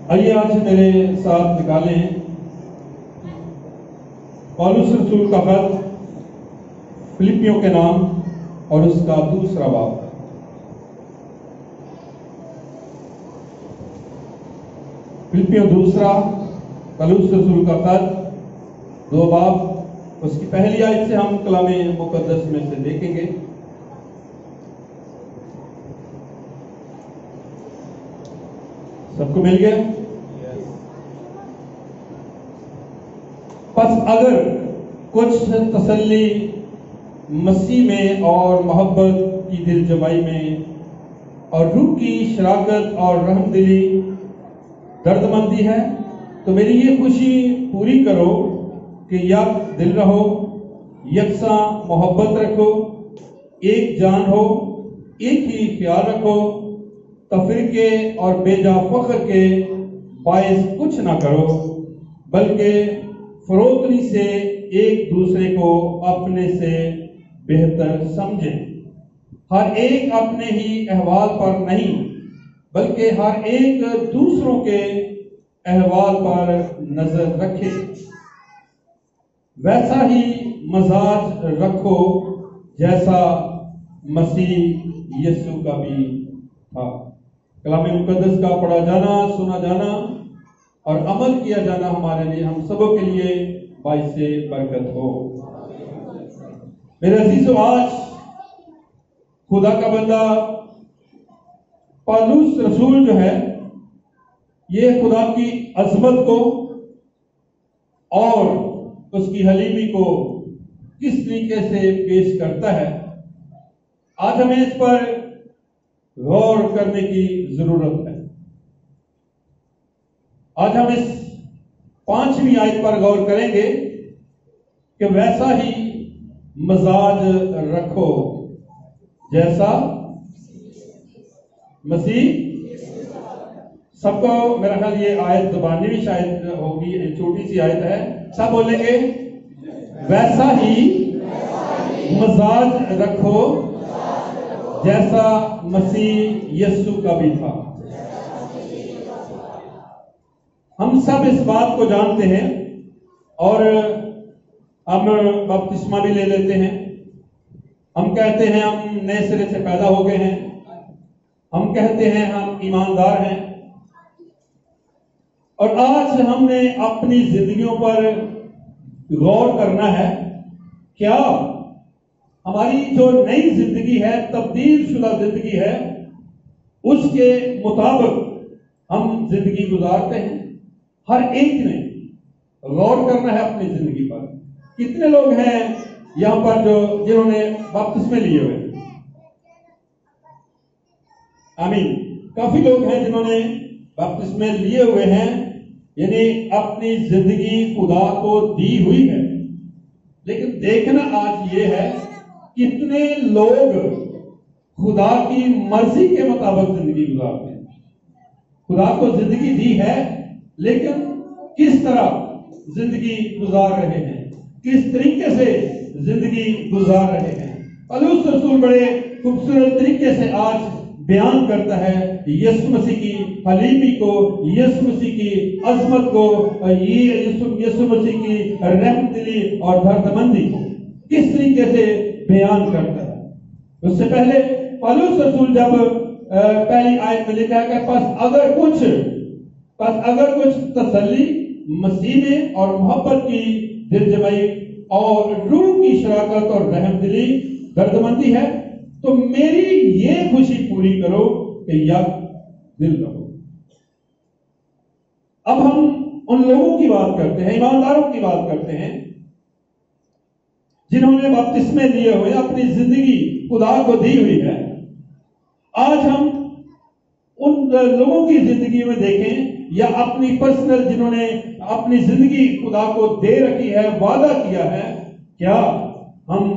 آئیے آج میرے ساتھ نکالیں پولس رسول کا خط فلپیوں کے نام اور اس کا دوسرا باب۔ فلپیوں دوسرا، پولس رسول کا خط 2 باب، اس کی پہلی آیت سے ہم کلام مقدس میں سے دیکھیں گے۔ سب کو مل گیا؟ پس اگر کچھ تسلی مسیح میں اور محبت کی دل جمعی میں اور روح کی شراکت اور رحم دلی درد مندی ہے تو میری یہ خوشی پوری کرو کہ یک دل رہو، یکساں محبت رکھو، ایک جان ہو، ایک ہی خیال رکھو، تفرقے اور بے جا فخر کے باعث کچھ نہ کرو، بلکہ فروتنی سے ایک دوسرے کو اپنے سے بہتر سمجھیں۔ ہر ایک اپنے ہی احوال پر نہیں بلکہ ہر ایک دوسروں کے احوال پر نظر رکھے۔ ویسا ہی مزاج رکھو جیسا مسیح یسوع کا بھی تھا۔ کلام مقدس کا پڑھا جانا، سنا جانا اور عمل کیا جانا ہمارے لیے، ہم سبوں کے لیے باعث برکت ہو۔ میرے عزیزو، آج خدا کا بندہ پولس رسول جو ہے، یہ خدا کی عظمت کو اور اس کی حلیمی کو کس طریقے سے پیش کرتا ہے، آج ہمیں اس پر غور کرنے کی ضرورت ہے۔ آج ہم اس 5ویں آیت پر غور کریں گے کہ ویسا ہی مزاج رکھو جیسا مسیح۔ سب کو میرا خیال یہ آیت زبانی بھی شاید ہوگی، چھوٹی سی آیت ہے، سب بولیں گے ویسا ہی مزاج رکھو جیسا مسیح یسوع کا بھی تھا۔ ہم سب اس بات کو جانتے ہیں اور ہم بپتسمہ بھی لے لیتے ہیں۔ ہم کہتے ہیں ہم نئے سرے سے پیدا ہو گئے ہیں، ہم کہتے ہیں ہم ایماندار ہیں، اور آج ہم نے اپنی زندگیوں پر غور کرنا ہے۔ کیا ہماری جو نئی زندگی ہے، تبدیل شدہ زندگی ہے، اس کے مطابق ہم زندگی گزارتے ہیں؟ ہر ایک نے غور کرنا ہے اپنی زندگی پر۔ کتنے لوگ ہیں یہاں پر جنہوں نے بپتسمے لیے ہوئے؟ آمین۔ کافی لوگ ہیں جنہوں نے بپتسمے لیے ہوئے ہیں، یعنی اپنی زندگی خدا کو دی ہوئی ہے۔ لیکن دیکھنا آج یہ ہے، کتنے لوگ خدا کی مرضی کے مطابق زندگی گزارتے ہیں۔ خدا کو زندگی دی ہے، لیکن کس طرح زندگی گزار رہے ہیں، کس طریقے سے زندگی گزار رہے ہیں۔ پولس رسول بڑے خوبصورت طریقے سے آج بیان کرتا ہے یسوع مسیح کی حلیمی کو، یسوع مسیح کی عظمت کو، یسوع مسیح کی رحم دلی اور درد مندی کو کس طریقے سے بیان کرتا ہے۔ اس سے پہلے پولس رسول جب پہلی آیت میں لکھا ہے کہ پس اگر کچھ تسلی مسیح میں اور محبت کی دل جمعی اور روح کی شراکت اور رحم دلی درد مندی ہے تو میری یہ خوشی پوری کرو کہ یک دل رہو۔ اب ہم ان لوگوں کی بات کرتے ہیں، ایمانداروں کی بات کرتے ہیں، جنہوں نے بپتسمے لیے ہوئے، اپنی زندگی خدا کو دی ہوئی ہے۔ آج ہم ان لوگوں کی زندگی میں دیکھیں، یا اپنی پرسنل جنہوں نے اپنی زندگی خدا کو دے رکھی ہے، وعدہ کیا ہے، کیا ہم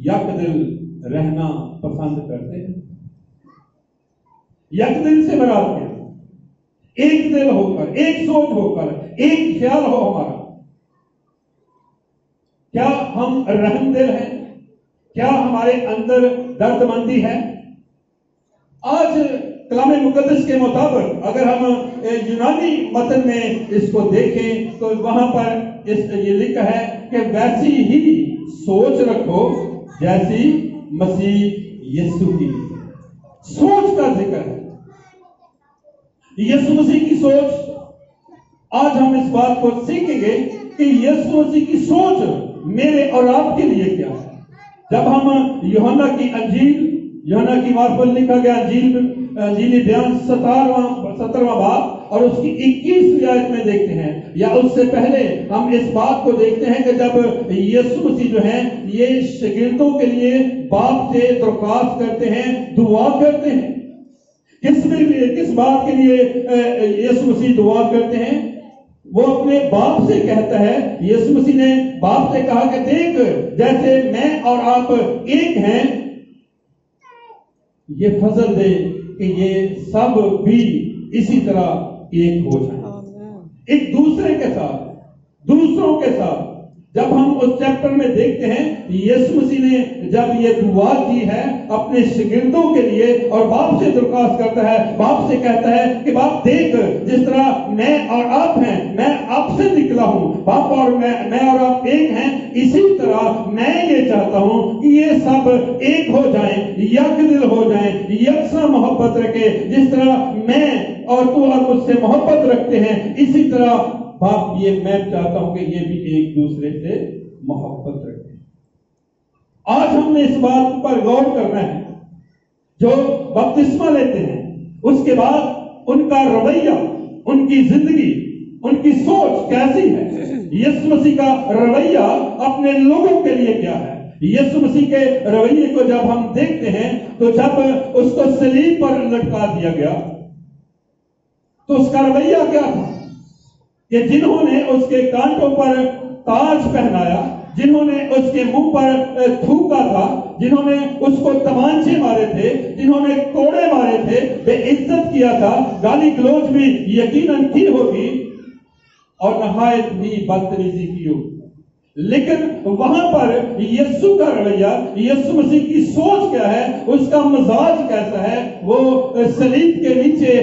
یک دل رہنا پسند کرتے ہیں؟ یک دل سے مراد کیا؟ ایک دل ہو کر، ایک سوچ ہو کر، ایک خیال ہو ہمارا۔ کیا ہم رحم دل ہیں؟ کیا ہمارے اندر درد مندی ہے؟ آج कलाम मुकद्दस के मुताबिक अगर हम यूनानी मतन में इसको देखें तो वहां पर ये लिखा है कि वैसी ही सोच रखो जैसी मसीह यीशु की सोच का जिक्र है। यीशु मसीह की सोच, आज हम इस बात को सीखेंगे कि यीशु मसीह की सोच मेरे और आपके लिए क्या है। जब हम यूहन्ना की मार्फत लिखा गया अंजीली बयान 17वां बाब और उसकी 21वीं आयत में देखते हैं, या उससे पहले हम इस बात को देखते हैं कि जब यीशु मसीह जो है ये शागिर्दों के लिए बाप से दरख्वास्त करते हैं, दुआ करते हैं। किस बात के लिए यीशु मसीह दुआ करते हैं? वो अपने बाप से कहता है, यीशु मसीह ने बाप से कहा कि देख, जैसे मैं और आप एक हैं, ये फजल दे कि ये सब भी इसी तरह एक हो जाए, एक दूसरे के साथ, दूसरों के साथ। जब हम उस चैप्टर में देखते हैं यीशु मसीह ने जब ये दुआ की है अपने शागिर्दों के लिए और बाप से दरख्वास्त करता है, बाप से कहता है कि बाप देख, जिस तरह मैं और आप हैं, मैं आपसे निकला हूं, बाप और मैं और आप एक हैं, इसी तरह मैं ये चाहता हूं कि ये सब एक हो जाएं, यक दिल हो जाएं, यकसा मोहब्बत रखे। जिस तरह मैं और तू और मुझसे मोहब्बत रखते हैं, इसी तरह बाप ये मैं चाहता हूं कि ये भी एक दूसरे से मोहब्बत रखें। आज हमने इस बात पर गौर करना है, जो बपतिस्मा लेते हैं उसके बाद उनका रवैया, उनकी जिंदगी, उनकी सोच कैसी है। यीशु मसीह का रवैया अपने लोगों के लिए क्या है। यीशु मसीह के रवैये को जब हम देखते हैं तो जब उसको सलीब पर लटका दिया गया तो उसका रवैया क्या था कि जिन्होंने उसके कांटों पर ताज पहनाया, जिन्होंने उसके मुंह पर थूका था, जिन्होंने उसको तमांचे मारे थे, जिन्होंने कोड़े मारे थे, बेइज्जत किया था, गाली गलौज भी यकीनन की होगी और नहायत भी बदतमीजी की होगी, लेकिन वहां पर यीशु का रवैया, यीशु मसीह की सोच क्या है, उसका मिजाज कैसा है। वो सलीब के नीचे,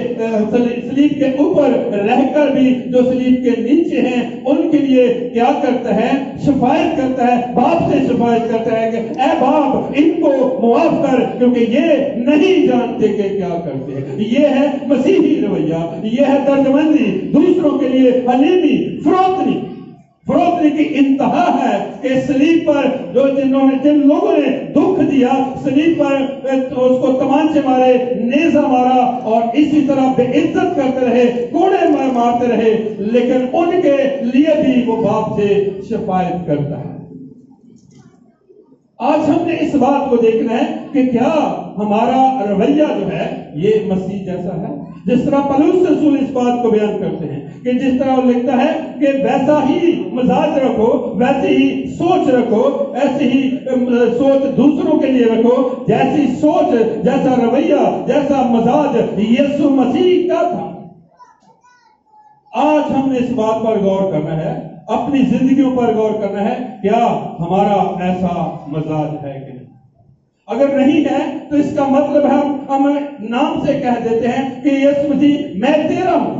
सलीब के ऊपर रहकर भी जो सलीब के नीचे हैं उनके लिए क्या करता है, शफायत करता है, बाप से शफायत करता है कि ऐ बाप इनको मुआफ कर, क्योंकि ये नहीं जानते कि क्या करते हैं। ये है मसीही रवैया, ये है दर्दमंदी, दूसरों के लिए हलीमी, फरोतनी की इंतहा है कि सलीब पर जिन लोगों ने दुख दिया, सलीब पर तो उसको तमांचे मारे, नेजा मारा और इसी तरह बेइज्जत करते रहे, कोड़े मारते रहे, लेकिन उनके लिए भी वो बाप से शफायत करता है। आज हमने इस बात को देखना है कि क्या हमारा रवैया जो है ये मसीह जैसा है। जिस तरह पौलुस रसूल इस बात को बयान करते हैं कि जिस तरह वो लिखता है कि वैसा ही मिजाज रखो, वैसी ही सोच रखो, ऐसी ही सोच दूसरों के लिए रखो, जैसी सोच, जैसा रवैया, जैसा मिजाज यीशु मसीह का था। आज हमने इस बात पर गौर करना है, अपनी जिंदगियों पर गौर करना है, क्या हमारा ऐसा मिजाज है कि नहीं। अगर नहीं है तो इसका मतलब है हम नाम से कह देते हैं कि यीशु मसीह मैं तेरा हूं।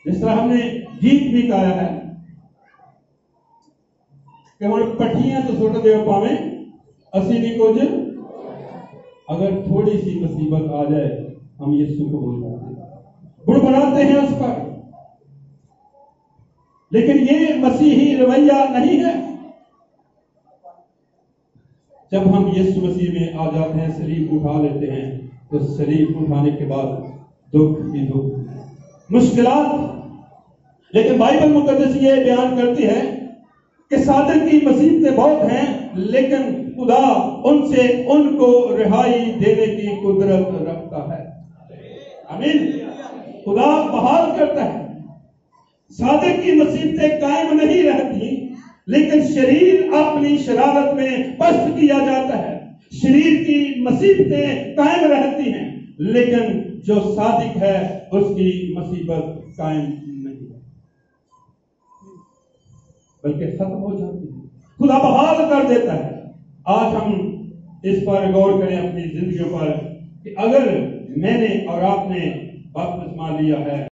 जिस तरह हमने गीत भी गाया है कि हम पट्टियां तो सुट दे पावे असी नहीं कुछ, अगर थोड़ी सी मुसीबत आ जाए हम यीशु को भूल जाते हैं, बुड़बुड़ाते हैं उस पर, लेकिन ये मसीही रवैया नहीं है। जब हम यीशु मसीह में आ जाते हैं, सलीब उठा लेते हैं, तो सलीब उठाने के बाद दुख ही दुख, मुश्किलात, लेकिन बाइबल मुकद्दस ये बयान करती है कि सादिक की मुसीबतें बहुत हैं, लेकिन खुदा उनसे उनको रिहाई देने की कुदरत रखता है। आमीन। खुदा बहाल करता है। सादिक की मुसीबतें कायम नहीं रहती, लेकिन शरीर अपनी शरारत में पस्त किया जाता है। शरीर की मुसीबतें कायम रहती हैं, लेकिन जो सादिक है उसकी मुसीबत कायम नहीं है, बल्कि खत्म हो जाती है। खुदा बहाल कर देता है। आज हम इस पर गौर करें अपनी जिंदगियों पर कि अगर میں نے اور آپ نے بپتسمہ لیا ہے۔